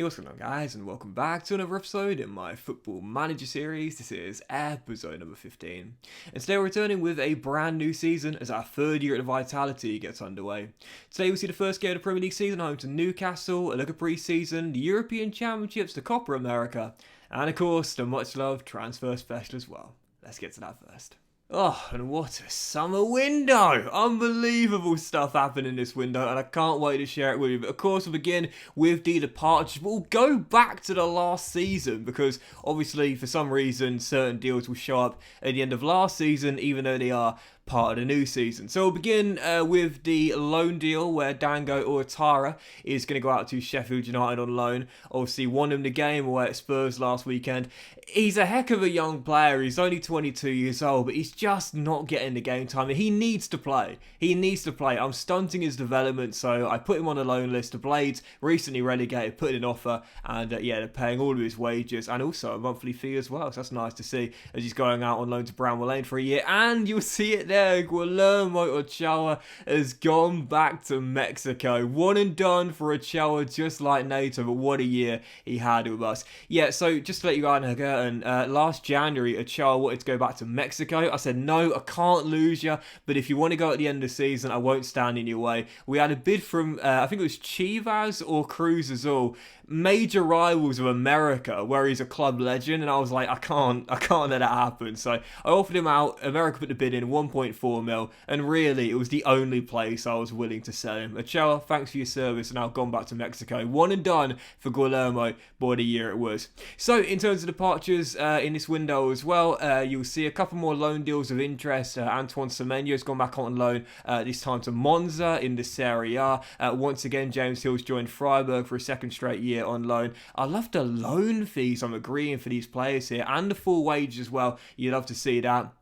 Hey, what's going on, guys, and welcome back to another episode in my Football Manager series. This is episode number 15, and today we're returning with a brand new season as our third year at the Vitality gets underway. Today we'll see the first game of the Premier League season home to Newcastle, a look at pre-season, the European Championships, the Copa America, and of course the much-loved transfer special as well. Let's get to that first. Oh, and what a summer window! Unbelievable stuff happened in this window, and I can't wait to share it with you. But of course, we'll begin with the departures. We'll go back to the last season, because obviously, for some reason, certain deals will show up at the end of last season, even though they are part of the new season. So we'll begin with the loan deal where Dango Ouattara is going to go out to Sheffield United on loan. Obviously won him the game away at Spurs last weekend. He's a heck of a young player. He's only 22 years old, but he's just not getting the game time. He needs to play. He needs to play. I'm stunting his development, so I put him on the loan list. The Blades recently relegated, put in an offer, and they're paying all of his wages and also a monthly fee as well. So that's nice to see as he's going out on loan to Bramall Lane for a year. And you'll see it there. Guillermo Ochoa has gone back to Mexico. One and done for Ochoa, just like Nato, but what a year he had with us. Yeah, so just to let you guys know, last January, Ochoa wanted to go back to Mexico. I said, no, I can't lose you, but if you want to go at the end of the season, I won't stand in your way. We had a bid from, I think it was Chivas or Cruz Azul, major rivals of America, where he's a club legend, and I was like, I can't let that happen. So I offered him out. America put the bid in 1.4 mil, and really it was the only place I was willing to sell him. Ochoa, thanks for your service, and now gone back to Mexico. One and done for Guillermo. What a year it was. So in terms of departures in this window as well, you'll see a couple more loan deals of interest. Antoine Semenyo has gone back on loan, this time to Monza in the Serie A. Once again, James Hill's joined Freiburg for a second straight year on loan. I love the loan fees I'm agreeing for these players here, and the full wage as well. You'd love to see that.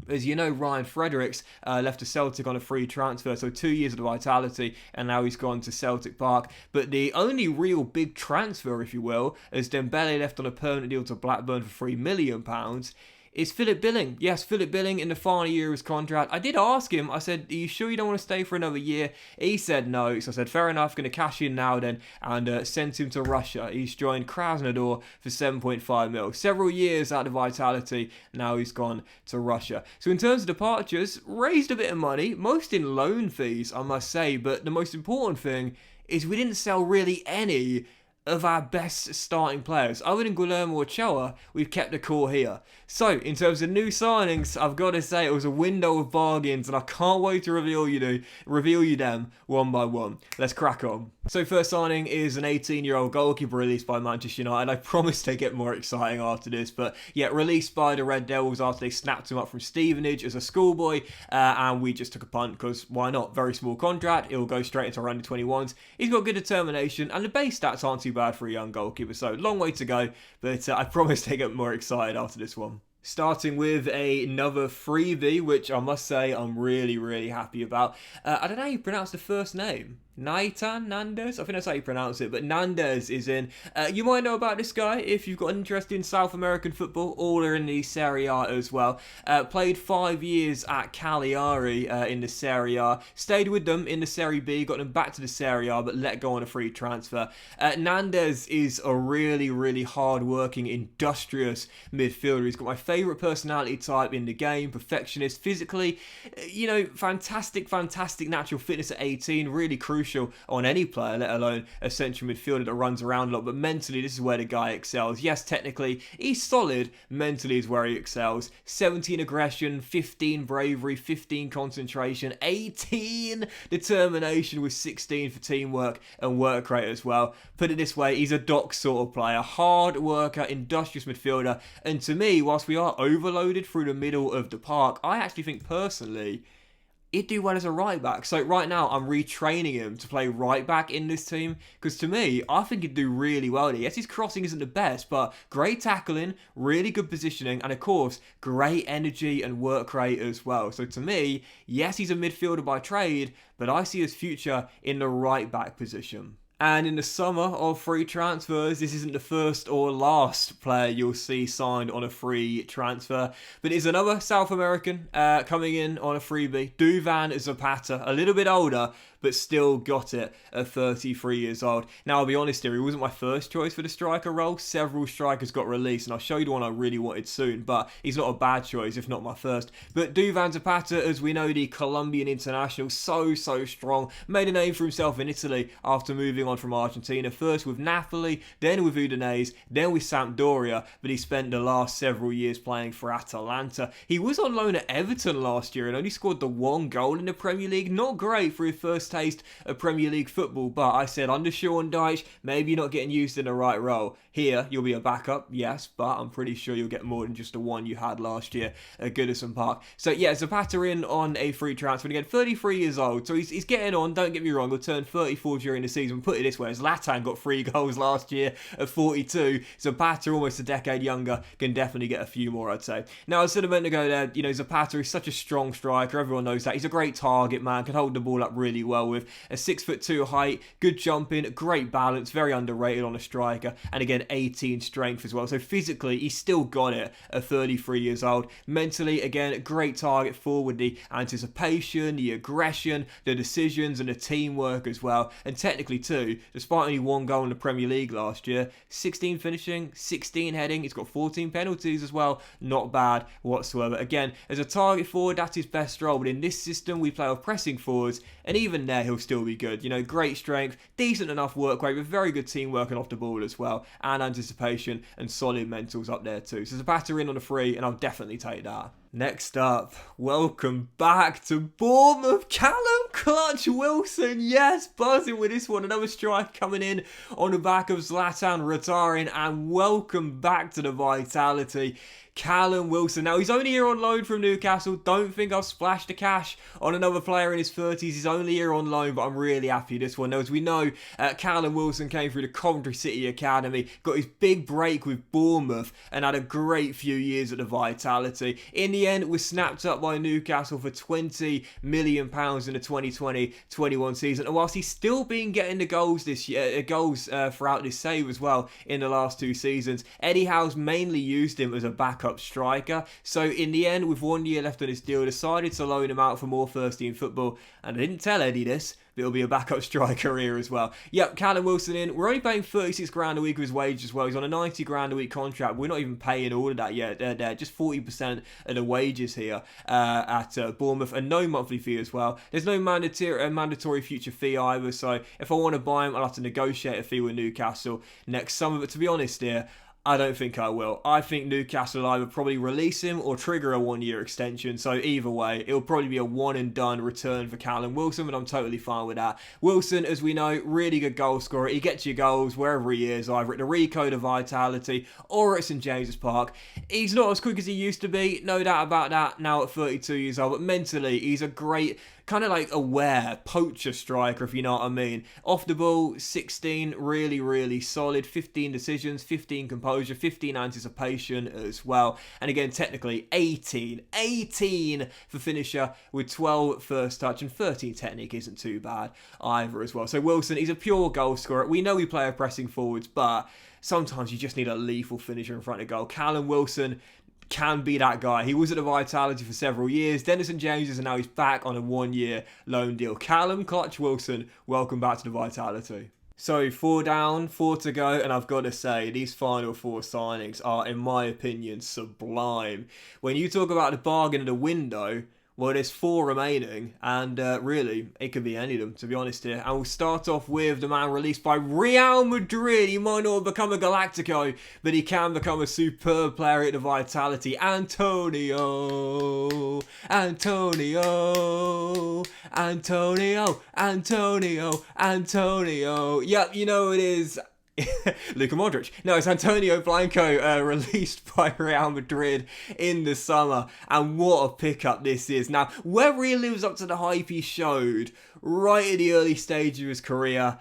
As you know, Ryan Fredericks left to Celtic on a free transfer, so 2 years of the Vitality, and now he's gone to Celtic Park. But the only real big transfer, if you will, as Dembele left on a permanent deal to Blackburn for £3 million, is Philip Billing. Yes, Philip Billing in the final year of his contract. I did ask him, I said, are you sure you don't want to stay for another year? He said no, so I said, fair enough, going to cash in now then, and sent him to Russia. He's joined Krasnodar for 7.5 mil. Several years out of Vitality, now he's gone to Russia. So in terms of departures, raised a bit of money, most in loan fees, I must say, but the most important thing is we didn't sell really any of our best starting players. Other than Guillermo Ochoa, we've kept the core here. So, in terms of new signings, I've got to say it was a window of bargains, and I can't wait to reveal you them one by one. Let's crack on. So, first signing is an 18-year-old goalkeeper released by Manchester United. I promise they get more exciting after this, but yeah, released by the Red Devils after they snapped him up from Stevenage as a schoolboy, and we just took a punt because why not? Very small contract. It'll go straight into our under 21s. He's got good determination, and the base stats aren't too bad for a young goalkeeper, so long way to go, but I promise they get more excited after this one. Starting with another freebie, which I must say I'm really, really happy about. I don't know how you pronounce the first name. Naitan Nandes? I think that's how you pronounce it, but Nandes is in. You might know about this guy if you've got an interest in South American football, all are in the Serie A as well. Played 5 years at Cagliari in the Serie A, stayed with them in the Serie B, got them back to the Serie A, but let go on a free transfer. Nandes is a really, really hard-working, industrious midfielder. He's got my favourite personality type in the game, perfectionist, physically, fantastic natural fitness at 18, really crucial on any player, let alone a central midfielder that runs around a lot. But mentally, this is where the guy excels. Yes, technically, he's solid. Mentally is where he excels. 17 aggression, 15 bravery, 15 concentration, 18 determination with 16 for teamwork and work rate as well. Put it this way, he's a Doc sort of player. Hard worker, industrious midfielder. And to me, whilst we are overloaded through the middle of the park, I actually think personally he'd do well as a right back. So right now I'm retraining him to play right back in this team, because to me I think he'd do really well there. Yes, his crossing isn't the best, but great tackling, really good positioning, and of course great energy and work rate as well. So to me, yes, he's a midfielder by trade, but I see his future in the right back position. And in the summer of free transfers, this isn't the first or last player you'll see signed on a free transfer, but it's another South American coming in on a freebie. Duvan Zapata, a little bit older, but still got it at 33 years old. Now, I'll be honest here, he wasn't my first choice for the striker role. Several strikers got released, and I'll show you the one I really wanted soon, but he's not a bad choice, if not my first. But Duvan Zapata, as we know, the Colombian international, so strong. Made a name for himself in Italy after moving on from Argentina, first with Napoli, then with Udinese, then with Sampdoria, but he spent the last several years playing for Atalanta. He was on loan at Everton last year and only scored the one goal in the Premier League. Not great for his first taste of Premier League football, but I said under Sean Dyche, maybe you're not getting used in the right role. Here, you'll be a backup, yes, but I'm pretty sure you'll get more than just the one you had last year at Goodison Park. So yeah, Zapata in on a free transfer. And again, 33 years old, so he's getting on, don't get me wrong, he'll turn 34 during the season. Put it this way, Zlatan got 3 goals last year at 42. Zapata, almost a decade younger, can definitely get a few more, I'd say. Now, as I said a minute ago there, Zapata is such a strong striker, everyone knows that. He's a great target man, can hold the ball up really well with a 6'2" height, good jumping, great balance, very underrated on a striker, and again 18 strength as well. So physically he's still got it at 33 years old. Mentally, again, great target forward, the anticipation, the aggression, the decisions, and the teamwork as well. And technically too, despite only 1 goal in the Premier League last year, 16 finishing, 16 heading, he's got 14 penalties as well, not bad whatsoever. Again, as a target forward, that's his best role, but in this system we play with pressing forwards, and even there he'll still be good. Great strength, decent enough work rate, with very good teamwork and off the ball as well, and anticipation and solid mentals up there too. So Zapata in on a free, and I'll definitely take that. Next up, welcome back to Bournemouth, Callum Clutch Wilson. Yes, buzzing with this one. Another strike coming in on the back of Zlatan retiring, and welcome back to the Vitality. Callum Wilson. Now, he's only here on loan from Newcastle. Don't think I've splashed the cash on another player in his 30s. He's only here on loan, but I'm really happy with this one. Now, as we know, Callum Wilson came through the Coventry City Academy, got his big break with Bournemouth, and had a great few years at the Vitality. In the end, was snapped up by Newcastle for £20 million in the 2020-21 season. And whilst he's still been getting the goals this year, throughout this save as well in the last 2 seasons, Eddie Howe's mainly used him as a backup striker. So in the end, with 1 year left on his deal, decided to loan him out for more first team football. And I didn't tell Eddie this, but it'll be a backup striker here as well. Yep, Callum Wilson in. We're only paying 36 grand a week of his wage as well. He's on a 90 grand a week contract. We're not even paying all of that yet. They're just 40% of the wages here at Bournemouth, and no monthly fee as well. There's no mandatory future fee either. So if I want to buy him, I'll have to negotiate a fee with Newcastle next summer. But to be honest here, I don't think I will. I think Newcastle will either probably release him or trigger a 1-year extension. So either way, it'll probably be a one and done return for Callum Wilson, but I'm totally fine with that. Wilson, as we know, really good goal scorer. He gets you goals wherever he is, either at the Rico, the Vitality, or at St James's Park. He's not as quick as he used to be, no doubt about that, now at 32 years old, but mentally, he's a great kind of like aware poacher striker, if you know what I mean. Off the ball, 16, really solid. 15 decisions, 15 composure, 15 anticipation as well. And again, technically 18 for finisher, with 12 first touch and 13 technique isn't too bad either as well. So Wilson, he's a pure goal scorer. We know we play a pressing forwards, but sometimes you just need a lethal finisher in front of goal. Callum Wilson can be that guy. He was at the Vitality for several years. Dennis and James, and now he's back on a 1-year loan deal. Callum Clutch Wilson, welcome back to the Vitality. So 4 down, 4 to go, and I've got to say, these final 4 signings are, in my opinion, sublime. When you talk about the bargain of the window, well, there's 4 remaining, and really, it could be any of them, to be honest here. And we'll start off with the man released by Real Madrid. He might not have become a Galactico, but he can become a superb player at the Vitality. Antonio. Yep, you know it is. Luka Modric. No, it's Antonio Blanco, released by Real Madrid in the summer, and what a pickup this is. Now, whether he lives up to the hype he showed right at the early stage of his career,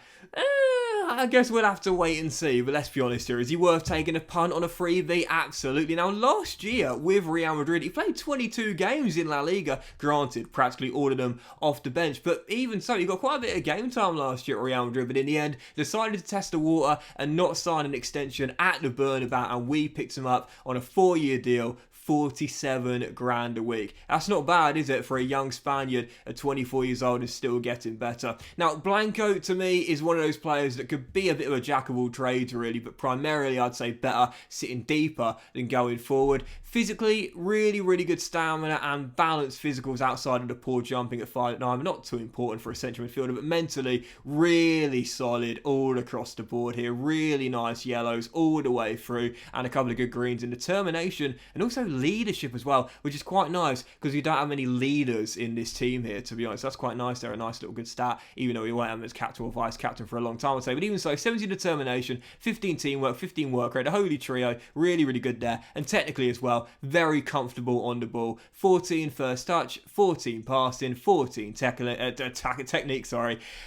I guess we'll have to wait and see, but let's be honest here, is he worth taking a punt on a freebie? Absolutely. Now, last year with Real Madrid, he played 22 games in La Liga, granted, practically all of them off the bench, but even so, he got quite a bit of game time last year at Real Madrid, but in the end, decided to test the water and not sign an extension at the Bernabeu, and we picked him up on a 4-year deal, 47 grand a week. That's not bad, is it, for a young Spaniard at 24 years old and still getting better. Now, Blanco, to me, is one of those players that could be a bit of a jack of all trades, really, but primarily, I'd say better sitting deeper than going forward. Physically, really, really good stamina and balanced physicals outside of the poor jumping at 5'9". Not too important for a central midfielder, but mentally, really solid all across the board here. Really nice yellows all the way through, and a couple of good greens in determination, and also leadership as well, which is quite nice because we don't have many leaders in this team here, to be honest. That's quite nice there, a nice little good stat, even though we won't have him as captain or vice captain for a long time, I'd say. But even so, 70 determination, 15 teamwork, 15 work rate, a holy trio, really, really good there. And technically as well, very comfortable on the ball. 14 first touch, 14 passing, 14 technique,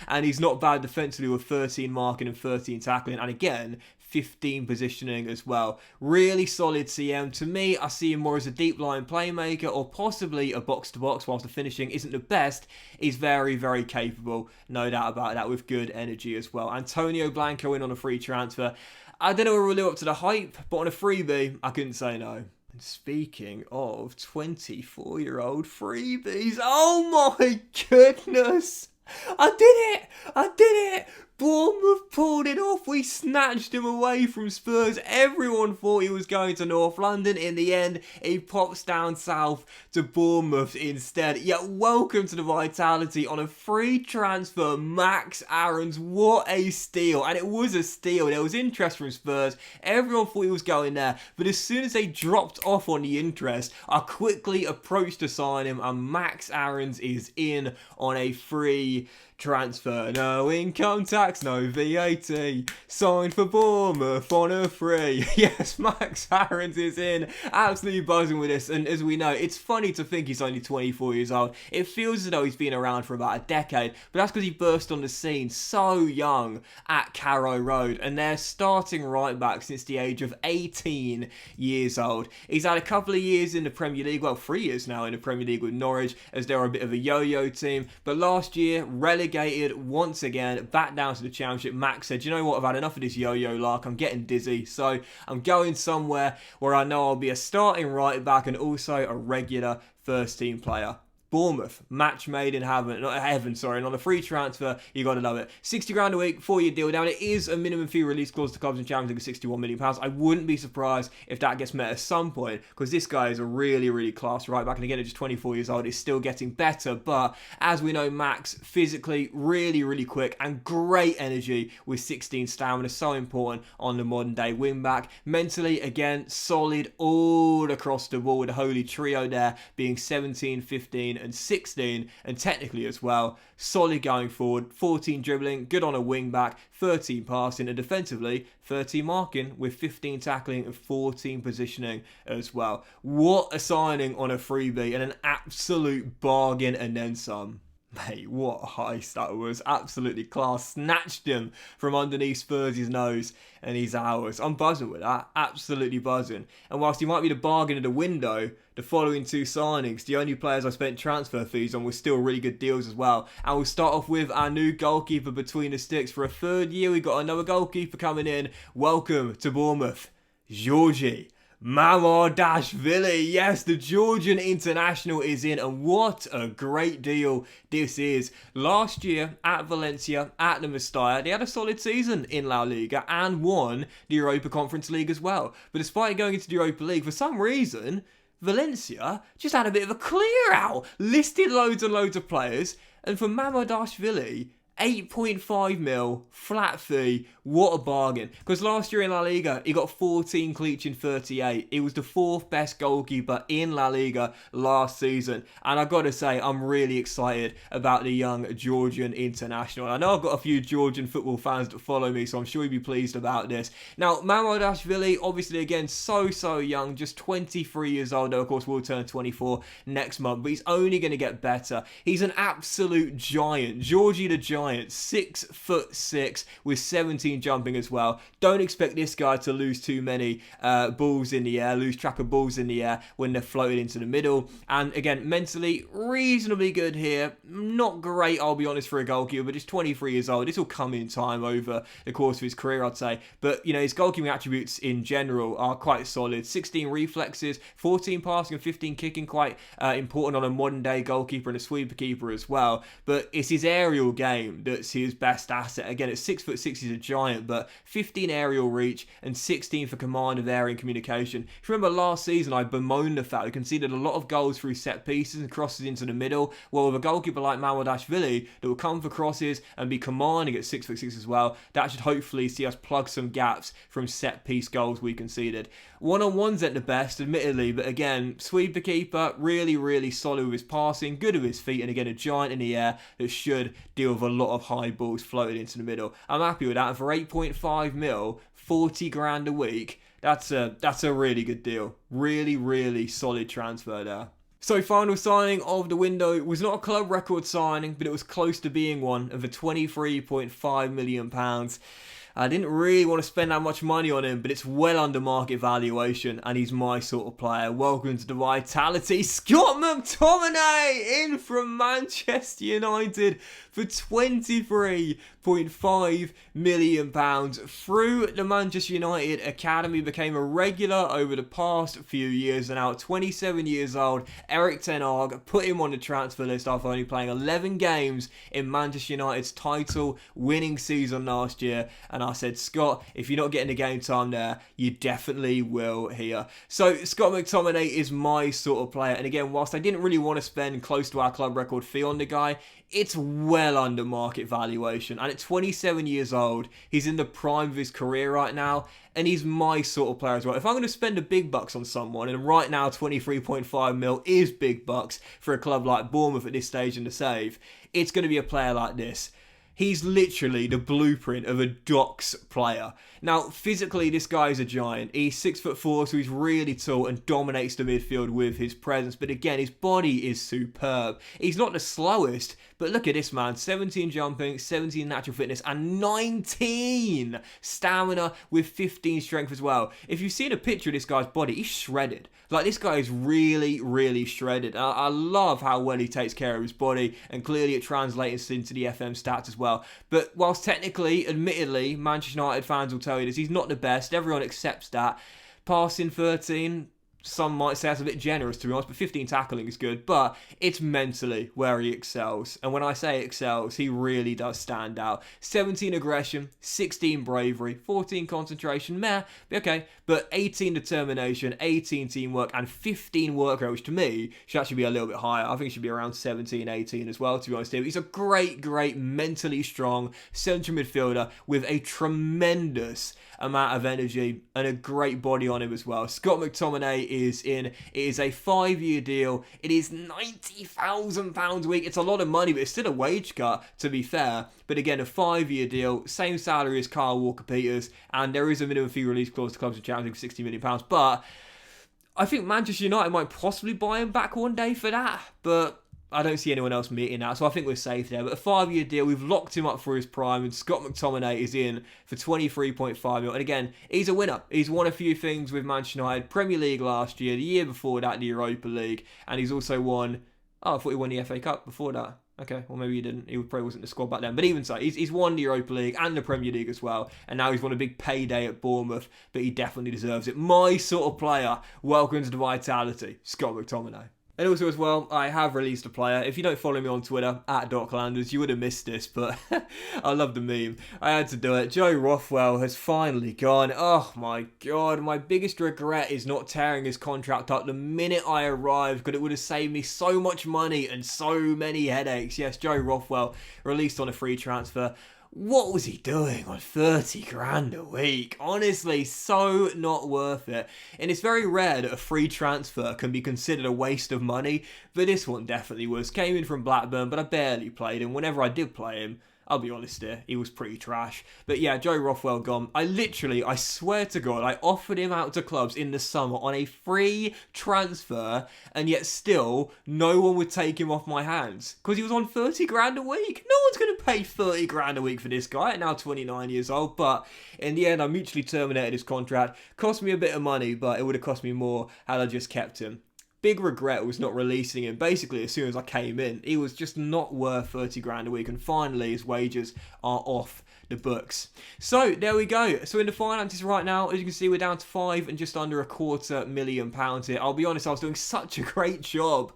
and he's not bad defensively with 13 marking and 13 tackling, and again, 15 positioning as well. Really solid CM. To me, I see him more as a deep line playmaker or possibly a box-to-box. Whilst the finishing isn't the best, he's very, very capable. No doubt about that, with good energy as well. Antonio Blanco in on a free transfer. I don't know if we'll live up to the hype, but on a freebie, I couldn't say no. And speaking of 24-year-old freebies, oh my goodness! I did it! Bournemouth pulled it off. We snatched him away from Spurs. Everyone thought he was going to North London. In the end, he pops down south to Bournemouth instead. Yet welcome to the Vitality on a free transfer. Max Aarons, what a steal. And it was a steal. There was interest from Spurs. Everyone thought he was going there. But as soon as they dropped off on the interest, I quickly approached to sign him. And Max Aarons is in on a free transfer. No income tax, no VAT. Signed for Bournemouth on a free. Yes, Max Aarons is in. Absolutely buzzing with this. And as we know, it's funny to think he's only 24 years old. It feels as though he's been around for about a decade. But that's because he burst on the scene so young at Carrow Road. And they're starting right back since the age of 18 years old. He's had a couple of years in the Premier League. Well, 3 years now in the Premier League with Norwich, as they're a bit of a yo-yo team. But last year, relegated once again, back down to the Championship. Max said, you know what, I've had enough of this yo-yo lark, I'm getting dizzy, so I'm going somewhere where I know I'll be a starting right back and also a regular first team player. Bournemouth, match made in heaven, and on a free transfer, you got to love it. 60 grand a week, 4-year deal down. It is a minimum fee release clause to clubs and Champions League of 61 million pounds. I wouldn't be surprised if that gets met at some point, because this guy is a really, really class right back. And again, at just 24 years old, is still getting better. But as we know, Max, physically, really, really quick and great energy with 16 stamina. So important on the modern day wing back. Mentally, again, solid all across the ball with the holy trio there being 17, 15, and 16, and technically as well, solid going forward, 14 dribbling, good on a wing back, 13 passing, and defensively, 13 marking with 15 tackling and 14 positioning as well. What a signing on a freebie and an absolute bargain and then some. Mate, what a heist that was. Absolutely class. Snatched him from underneath Spurs' nose and he's ours. I'm buzzing with that. Absolutely buzzing. And whilst he might be the bargain of the window, the following two signings, the only players I spent transfer fees on, were still really good deals as well. And we'll start off with our new goalkeeper between the sticks. For a third year, we've got another goalkeeper coming in. Welcome to Bournemouth, Georgi Mamardashvili. Yes, the Georgian international is in, and what a great deal this is. Last year at Valencia, at the Mestalla, they had a solid season in La Liga and won the Europa Conference League as well. But despite going into the Europa League, for some reason, Valencia just had a bit of a clear out, listed loads and loads of players, and for Mamardashvili, 8.5 mil, flat fee, what a bargain. Because last year in La Liga, he got 14 cleats in 38. He was the fourth best goalkeeper in La Liga last season. And I've got to say, I'm really excited about the young Georgian international. And I know I've got a few Georgian football fans that follow me, so I'm sure you'll be pleased about this. Now, Mamardashvili, obviously again, so young, just 23 years old, though of course will turn 24 next month, but he's only going to get better. He's an absolute giant. Georgie the Giant giant, 6'6" with 17 jumping as well. Don't expect this guy to lose too many balls in the air, lose track of balls in the air when they're floated into the middle. And again, mentally, reasonably good here. Not great, I'll be honest, for a goalkeeper, but he's 23 years old. This will come in time over the course of his career, I'd say. But, you know, his goalkeeping attributes in general are quite solid. 16 reflexes, 14 passing and 15 kicking, quite important on a modern day goalkeeper and a sweeper keeper as well. But it's his aerial game that's his best asset. Again, at 6'6", he's a giant, but 15 aerial reach and 16 for command of area and communication. If you remember last season, I bemoaned the fact we conceded a lot of goals through set pieces and crosses into the middle. Well, with a goalkeeper like Mamadashvili that will come for crosses and be commanding at 6'6" as well, that should hopefully see us plug some gaps from set piece goals we conceded. One-on-ones at the best, admittedly, but again, sweeper keeper, really, really solid with his passing, good with his feet, and again, a giant in the air that should deal with a lot of high balls floated into the middle. I'm happy with that, and for 8.5 mil, 40 grand a week, that's a really good deal. Really, really solid transfer there. So final signing of the window, it was not a club record signing, but it was close to being one, of a £23.5 million. I didn't really want to spend that much money on him, but it's well under market valuation, and he's my sort of player. Welcome to the Vitality. Scott McTominay in from Manchester United for £23.5 million. Through the Manchester United Academy, became a regular over the past few years, and now at 27 years old, Erik ten Hag put him on the transfer list after only playing 11 games in Manchester United's title-winning season last year. And I said, Scott, if you're not getting the game time there, you definitely will here. So Scott McTominay is my sort of player. And again, whilst I didn't really want to spend close to our club record fee on the guy, it's well under market valuation. And at 27 years old, he's in the prime of his career right now. And he's my sort of player as well. If I'm going to spend the big bucks on someone, and right now 23.5 mil is big bucks for a club like Bournemouth at this stage in the save, it's going to be a player like this. He's literally the blueprint of a Docks player. Now, physically, this guy is a giant. He's 6'4", so he's really tall and dominates the midfield with his presence. But again, his body is superb. He's not the slowest, but look at this man. 17 jumping, 17 natural fitness, and 19 stamina with 15 strength as well. If you've seen a picture of this guy's body, he's shredded. Like, this guy is really, really shredded. I love how well he takes care of his body, and clearly it translates into the FM stats as well. But whilst technically, admittedly, Manchester United fans will tell you this, he's not the best. Everyone accepts that. Passing 13, some might say that's a bit generous, to be honest, but 15 tackling is good. But it's mentally where he excels. And when I say excels, he really does stand out. 17 aggression, 16 bravery, 14 concentration, meh, okay. But 18 determination, 18 teamwork, and 15 work rate, which to me should actually be a little bit higher. I think it should be around 17, 18 as well, to be honest. He's a great, mentally strong central midfielder with a tremendous amount of energy and a great body on him as well. Scott McTominay is in. It is a 5-year deal. It is £90,000 a week. It's a lot of money, but it's still a wage cut, to be fair. But again, a 5-year deal, same salary as Kyle Walker-Peters, and there is a minimum fee release clause to clubs and challenging for £60 million. But I think Manchester United might possibly buy him back one day for that, but I don't see anyone else meeting that, so I think we're safe there. But a 5-year deal, we've locked him up for his prime, and Scott McTominay is in for 23.5 mil. And again, he's a winner. He's won a few things with Manchester United. Premier League last year, the year before that, the Europa League, and he's also won, I thought he won the FA Cup before that. Okay, well maybe he didn't. He probably wasn't in the squad back then. But even so, he's won the Europa League and the Premier League as well. And now he's won a big payday at Bournemouth. But he definitely deserves it. My sort of player. Welcome to the Vitality. Scott McTominay. And also as well, I have released a player. If you don't follow me on Twitter, @Docklanders, you would have missed this, but I love the meme. I had to do it. Joe Rothwell has finally gone. Oh my God, my biggest regret is not tearing his contract up the minute I arrived, because it would have saved me so much money and so many headaches. Yes, Joe Rothwell, released on a free transfer. What was he doing on 30 grand a week? Honestly, so not worth it. And it's very rare that a free transfer can be considered a waste of money, but this one definitely was. Came in from Blackburn, but I barely played him. Whenever I did play him, I'll be honest here, he was pretty trash. But yeah, Joe Rothwell gone. I swear to God, I offered him out to clubs in the summer on a free transfer, and yet still no one would take him off my hands because he was on 30 grand a week. No one's going to pay 30 grand a week for this guy at now 29 years old. But in the end, I mutually terminated his contract. Cost me a bit of money, but it would have cost me more had I just kept him. Big regret was not releasing him basically as soon as I came in. He was just not worth 30 grand a week, and finally his wages are off the books. So there we go. So in the finances right now, as you can see, we're down to £5 and just under £250,000 here. I'll be honest, I was doing such a great job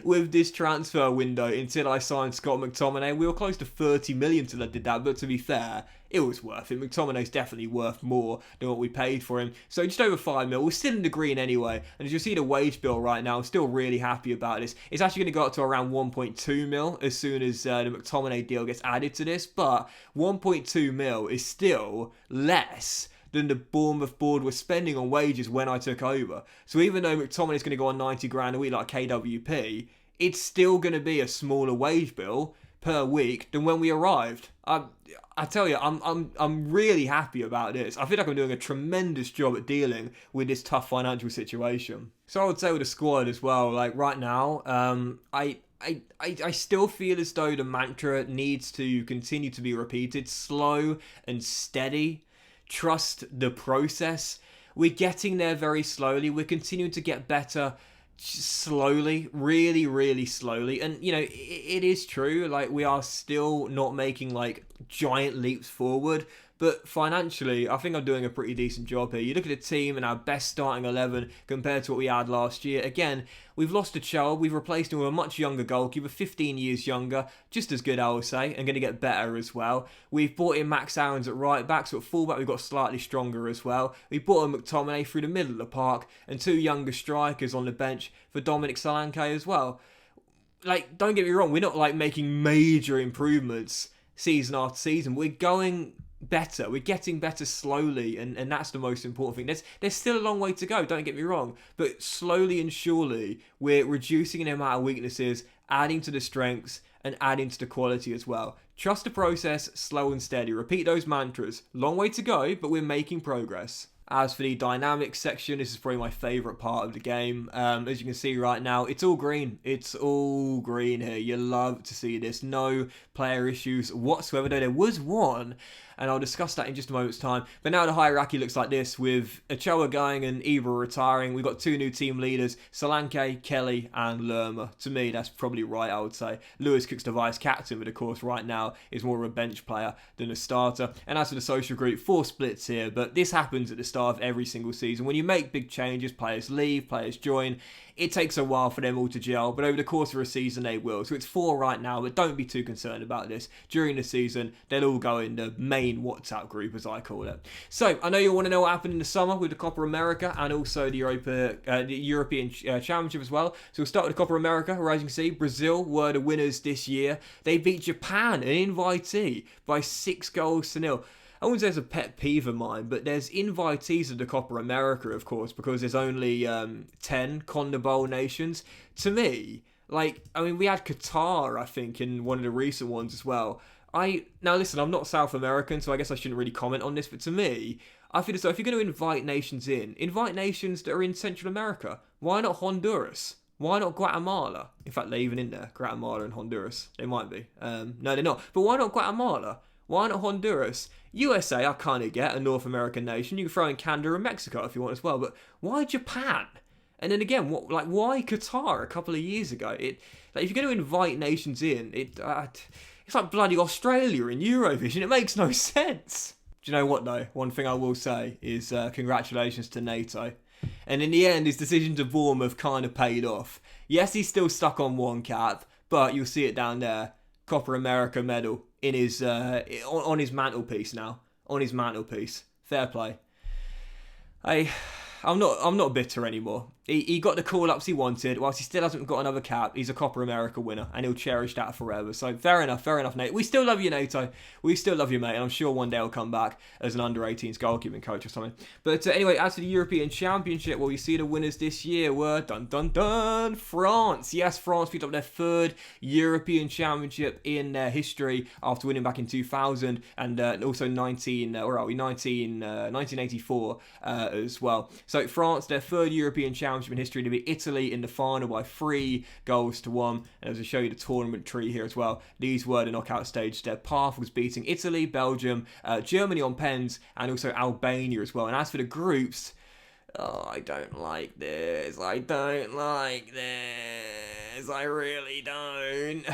with this transfer window until I signed Scott McTominay. We were close to 30 million till I did that, but to be fair, it was worth it. McTominay's definitely worth more than what we paid for him. So just over 5 mil. We're still in the green anyway. And as you see the wage bill right now, I'm still really happy about this. It's actually going to go up to around 1.2 mil as soon as the McTominay deal gets added to this. But 1.2 mil is still less than the Bournemouth board was spending on wages when I took over. So even though McTominay's going to go on 90 grand a week like KWP, it's still going to be a smaller wage bill per week than when we arrived. I tell you, I'm really happy about this. I feel like I'm doing a tremendous job at dealing with this tough financial situation. So I would say with the squad as well, like right now, I still feel as though the mantra needs to continue to be repeated. Slow and steady. Trust the process. We're getting there very slowly. We're continuing to get better slowly, really, really slowly. And, you know, it is true. Like, we are still not making, like, giant leaps forward. But financially, I think I'm doing a pretty decent job here. You look at the team and our best starting 11 compared to what we had last year. Again, we've lost a Chell. We've replaced him with a much younger goalkeeper, 15 years younger. Just as good, I would say, and going to get better as well. We've brought in Max Aarons at right back, so at full back we've got slightly stronger as well. We brought in McTominay through the middle of the park and 2 younger strikers on the bench for Dominic Solanke as well. Like, don't get me wrong, we're not like making major improvements season after season. We're going better. We're getting better slowly, and that's the most important thing. There's still a long way to go, don't get me wrong, but slowly and surely we're reducing the amount of weaknesses, adding to the strengths, and adding to the quality as well. Trust the process, slow and steady. Repeat those mantras. Long way to go, but we're making progress. As for the dynamics section, this is probably my favourite part of the game. As you can see right now, it's all green. It's all green here. You love to see this. No player issues whatsoever, though there was one, and I'll discuss that in just a moment's time. But now the hierarchy looks like this, with Ochoa going and Ibra retiring. We've got 2 new team leaders, Solanke, Kelly, and Lerma. To me, that's probably right, I would say. Lewis Cook's the vice-captain, but of course, right now, is more of a bench player than a starter. And as for the social group, 4 splits here, but this happens at the start of every single season. When you make big changes, players leave, players join, it takes a while for them all to gel, but over the course of a season they will. So it's 4 right now, but don't be too concerned about this. During the season, they'll all go in the main WhatsApp group, as I call it. So I know you want to know what happened in the summer with the Copa America and also the European Championship as well. So we'll start with the Copa America, where as you can see, Brazil were the winners this year. They beat Japan, an invitee, by 6-0. I wouldn't say it's a pet peeve of mine, but there's invitees of the Copa America, of course, because there's only 10 CONMEBOL nations. To me, like, I mean, we had Qatar, I think, in one of the recent ones as well. Now listen, I'm not South American, so I guess I shouldn't really comment on this, but to me, I feel as though if you're going to invite nations in, invite nations that are in Central America. Why not Honduras? Why not Guatemala? In fact, they're even in there, Guatemala and Honduras. They might be. No, they're not. But why not Guatemala? Why not Honduras? USA, I kind of get, a North American nation. You can throw in Canada and Mexico if you want as well. But why Japan? And then again, why Qatar a couple of years ago? If you're going to invite nations in, it's like bloody Australia in Eurovision. It makes no sense. Do you know what, though? One thing I will say is congratulations to NATO. And in the end, his decision to Bournemouth kind of paid off. Yes, he's still stuck on 1 cap, but you'll see it down there. Copa America medal in his on his mantelpiece now. On his mantelpiece. Fair play. I'm not bitter anymore. He got the call-ups he wanted. Whilst he still hasn't got another cap, he's a Copa America winner, and he'll cherish that forever. So fair enough, Nate. We still love you, Nato. We still love you, mate, and I'm sure one day he'll come back as an under-18s goalkeeping coach or something. But anyway, as for the European Championship, well, you see the winners this year were, France. Yes, France picked up their third European Championship in their history after winning back in 2000 and also 1984 as well. So France, their third European Championship in history, to beat Italy in the final by 3-1. And as I show you the tournament tree here as well, these were the knockout stage. Their path was beating Italy, Belgium, Germany on pens, and also Albania as well. And as for the groups, I don't like this. I really don't.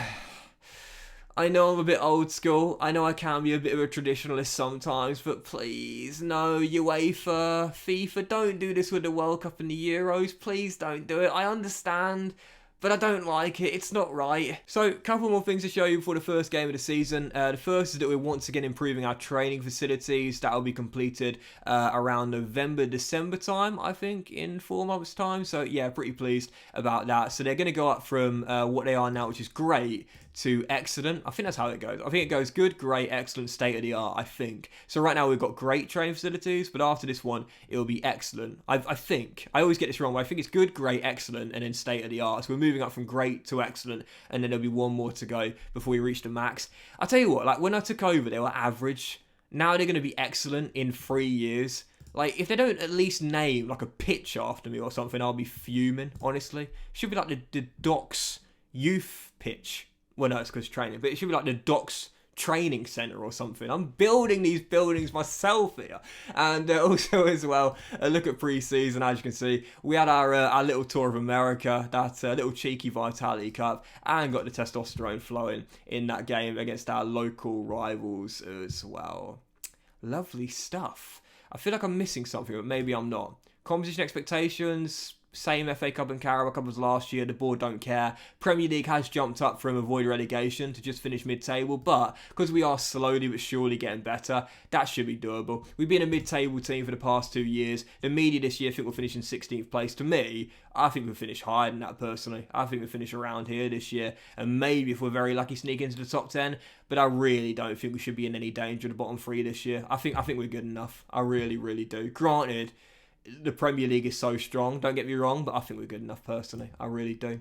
I know I'm a bit old school. I know I can be a bit of a traditionalist sometimes, but please, no, UEFA, FIFA, don't do this with the World Cup and the Euros. Please don't do it. I understand, but I don't like it. It's not right. So, a couple more things to show you before the first game of the season. The first is that we're once again improving our training facilities. That will be completed around November, December time, I think, in 4 months' time. So, yeah, pretty pleased about that. So, they're going to go up from what they are now, which is great, to excellent. I think that's how it goes. I think it goes good, great, excellent, state of the art, I think. So right now we've got great training facilities, but after this one, it'll be excellent. I think. I always get this wrong, but I think it's good, great, excellent, and then state of the art. So we're moving up from great to excellent, and then there'll be one more to go before we reach the max. I'll tell you what, like when I took over, they were average. Now they're going to be excellent in 3 years. Like, if they don't at least name like a pitch after me or something, I'll be fuming, honestly. Should be like the Docks youth pitch. Well, no, it's because training, but it should be like the Docks Training Centre or something. I'm building these buildings myself here. And also as well, a look at pre-season. As you can see, we had our little tour of America, that little cheeky Vitality Cup, and got the testosterone flowing in that game against our local rivals as well. Lovely stuff. I feel like I'm missing something, but maybe I'm not. Competition expectations, same FA Cup and Carabao Cup as last year. The board don't care. Premier League has jumped up from avoid relegation to just finish mid-table, but because we are slowly but surely getting better, that should be doable. We've been a mid-table team for the past 2 years. The media this year think we'll finish in 16th place. To me, I think we'll finish higher than that personally. I think we'll finish around here this year, and maybe if we're very lucky, sneak into the top 10. But I really don't think we should be in any danger of the bottom 3 this year. I think we're good enough. I really, really do. Granted, the Premier League is so strong, don't get me wrong, but I think we're good enough personally. I really do.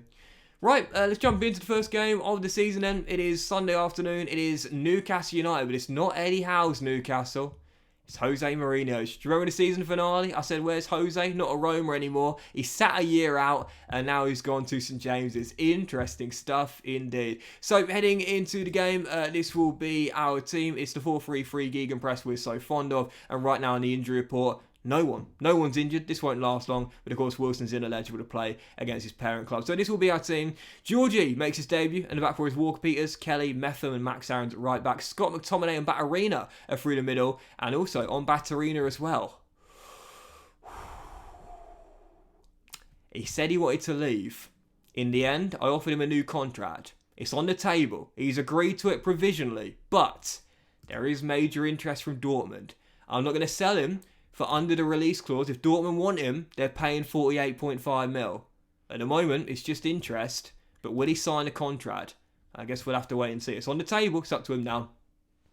Right, let's jump into the first game of the season then. It is Sunday afternoon. It is Newcastle United, but it's not Eddie Howe's Newcastle. It's Jose Mourinho's. Do you remember the season finale? I said, where's Jose? Not a Roma anymore. He sat a year out, and now he's gone to St James's. Interesting stuff indeed. So, heading into the game, this will be our team. It's the 4-3-3 Gegenpress we're so fond of, and right now in the injury report, no one's injured. This won't last long, but of course Wilson's ineligible to play against his parent club. So this will be our team. Georgie makes his debut, and the back four is Walker Peters, Kelly, Metham and Max Aaron's right back. Scott McTominay and Batterina are through the middle, and also on Batterina as well. He said he wanted to leave. In the end, I offered him a new contract. It's on the table. He's agreed to it provisionally, but there is major interest from Dortmund. I'm not going to sell him for under the release clause. If Dortmund want him, they're paying 48.5 mil. At the moment, it's just interest, but will he sign a contract? I guess we'll have to wait and see. It's on the table, it's up to him now.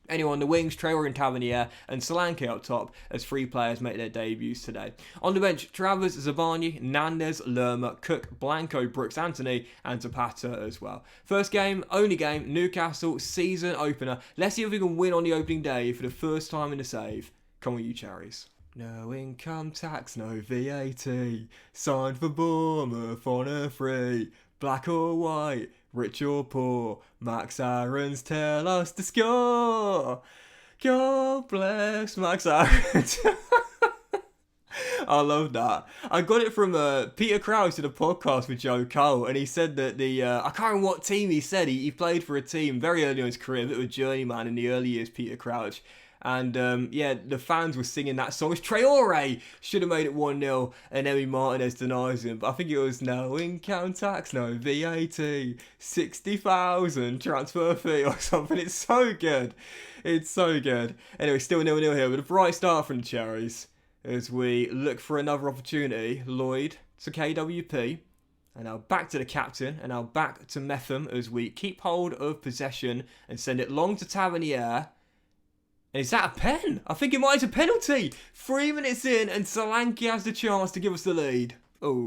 Anyway, on the wings, Traore and Tavernier and Solanke up top as 3 players make their debuts today. On the bench, Travers, Zabani, Nandes, Lerma, Cook, Blanco, Brooks, Anthony and Zapata as well. First game, only game, Newcastle, season opener. Let's see if we can win on the opening day for the first time in the save. Come on, you cherries. No income tax, no VAT. Signed for Bournemouth on a free. Black or white, rich or poor. Max Aaron's tell us to score. God bless Max Aaron's. I love that. I got it from Peter Crouch did a podcast with Joe Cole, and he said that I can't remember what team he said. He played for a team very early in his career, a bit of a journeyman in the early years, Peter Crouch. And the fans were singing that song. Traore should have made it 1-0, and Emi Martinez denies him. But I think it was no income tax, no VAT, 60,000 transfer fee or something. It's so good. It's so good. Anyway, still 0-0 here, with a bright start from the Cherries. as we look for another opportunity. Lloyd to KWP. And now back to the captain, and now back to Metham as we keep hold of possession and send it long to Tavernier. And is that a pen? I think it might be a penalty. 3 minutes in, and Solanke has the chance to give us the lead. Oh,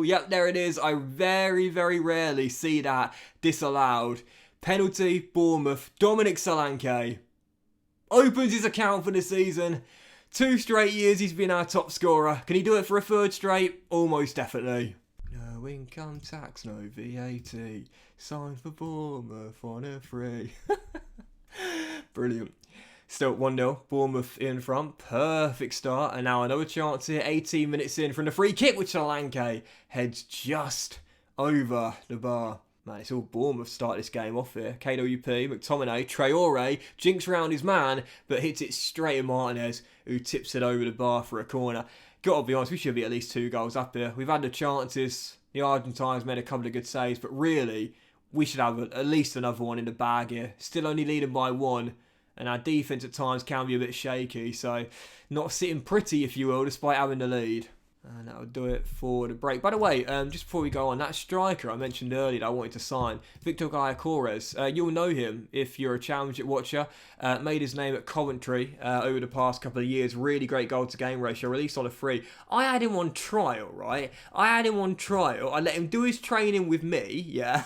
yep, there it is. I very, very rarely see that disallowed. Penalty, Bournemouth. Dominic Solanke opens his account for the season. 2 straight years he's been our top scorer. Can he do it for a 3rd straight? Almost definitely. No income tax, no VAT. Signed for Bournemouth on a free. Brilliant. Still 1-0. Bournemouth in front. Perfect start. And now another chance here. 18 minutes in from the free kick, which Solanke heads just over the bar. Man, it's all Bournemouth start this game off here. KWP, McTominay, Traore, jinks around his man, but hits it straight at Martinez, who tips it over the bar for a corner. Gotta be honest, we should be at least 2 goals up here. We've had the chances. The Argentines made a couple of good saves, but really, we should have at least another one in the bag here. Still only leading by 1, and our defence at times can be a bit shaky, so not sitting pretty, if you will, despite having the lead. And that'll do it for the break. By the way, just before we go on, that striker I mentioned earlier that I wanted to sign, Victor Gyökeres, you'll know him if you're a Championship watcher. Made his name at Coventry over the past couple of years. Really great goal-to-game ratio, released on a free. I had him on trial, right? I let him do his training with me, yeah.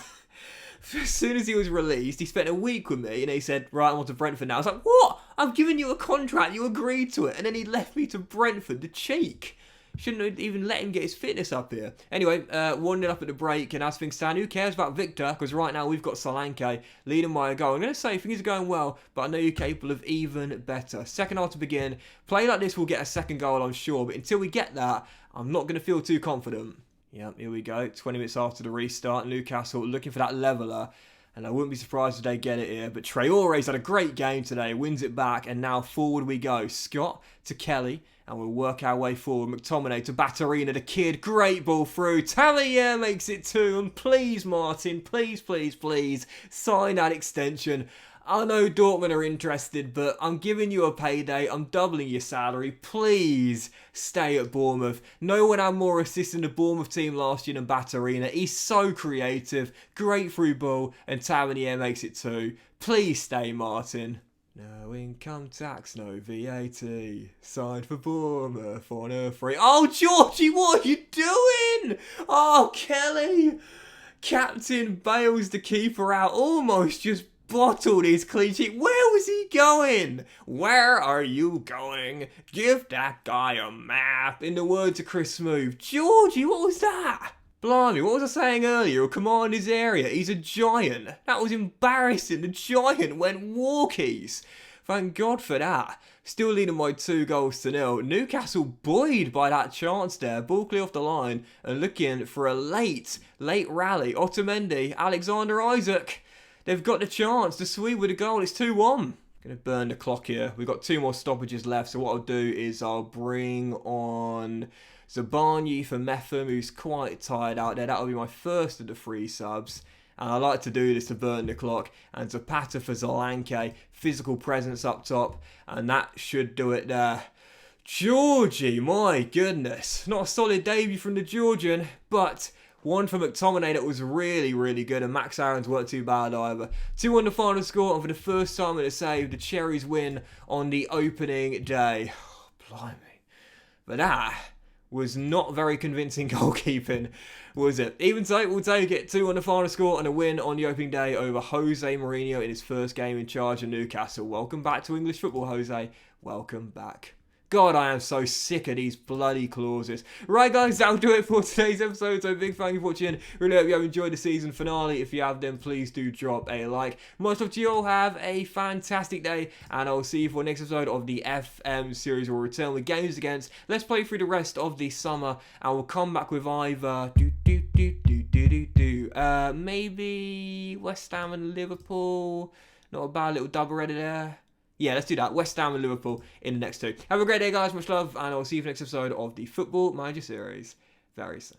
As soon as he was released, he spent a week with me and he said, right, I'm on to Brentford now. I was like, what? I've given you a contract, you agreed to it. And then he left me to Brentford, the cheek. Shouldn't have even let him get his fitness up here. Anyway, 1-0 up at the break, and as things stand, who cares about Victor? Because right now we've got Solanke leading by a goal. I'm going to say things are going well, but I know you're capable of even better. Second half to begin. Play like this, we'll get a second goal, I'm sure. But until we get that, I'm not going to feel too confident. Yep, here we go. 20 minutes after the restart, Newcastle looking for that leveller. And I wouldn't be surprised if they get it here. But Traore's had a great game today, wins it back, and now forward we go. Scott to Kelly. And we'll work our way forward. McTominay to Batterina, the kid. Great ball through. Tavernier makes it 2. And please, Martin, please, please, please, sign that extension. I know Dortmund are interested, but I'm giving you a payday. I'm doubling your salary. Please stay at Bournemouth. No one had more assists in the Bournemouth team last year than Batterina. He's so creative. Great through ball. And Tavernier makes it 2. Please stay, Martin. No income tax, no VAT. Signed for Bournemouth on a free. Oh, Georgie, what are you doing? Oh, Kelly. Captain bails the keeper out. Almost just bottled his clean sheet. Where was he going? Where are you going? Give that guy a map. In the words of Chris Smoove. Georgie, what was that? Blimey, what was I saying earlier? He'll command his area. He's a giant. That was embarrassing. The giant went walkies. Thank God for that. Still leading by 2-0. Newcastle buoyed by that chance there. Ball clear off the line and looking for a late rally. Otamendi, Alexander Isak. They've got the chance. The Swede with a goal. It's 2-1. Going to burn the clock here. We've got 2 more stoppages left. So what I'll do is I'll bring on Zabarnyi for Metham, who's quite tired out there. That'll be my first of the 3 subs. And I like to do this to burn the clock. And Zapata for Solanke. Physical presence up top. And that should do it there. Georgie, my goodness. Not a solid debut from the Georgian, but one from McTominay that was really, really good. And Max Aaron's weren't too bad either. 2-1 the final score. And for the first time in a save, the Cherries win on the opening day. Oh, blimey. But that was not very convincing goalkeeping, was it? Even so, we'll take it. 2-1 the final score and a win on the opening day over Jose Mourinho in his first game in charge of Newcastle. Welcome back to English football, Jose. Welcome back. God, I am so sick of these bloody clauses. Right, guys, that'll do it for today's episode. So big thank you for watching. Really hope you have enjoyed the season finale. If you have, then please do drop a like. Much love to you all. Have a fantastic day. And I'll see you for the next episode of the FM series. We'll return with games against. Let's play through the rest of the summer. And we'll come back with either maybe West Ham and Liverpool. Not a bad little double-header there. Yeah, let's do that. West Ham and Liverpool in the next 2. Have a great day, guys. Much love, and I'll see you for the next episode of the Football Manager series very soon.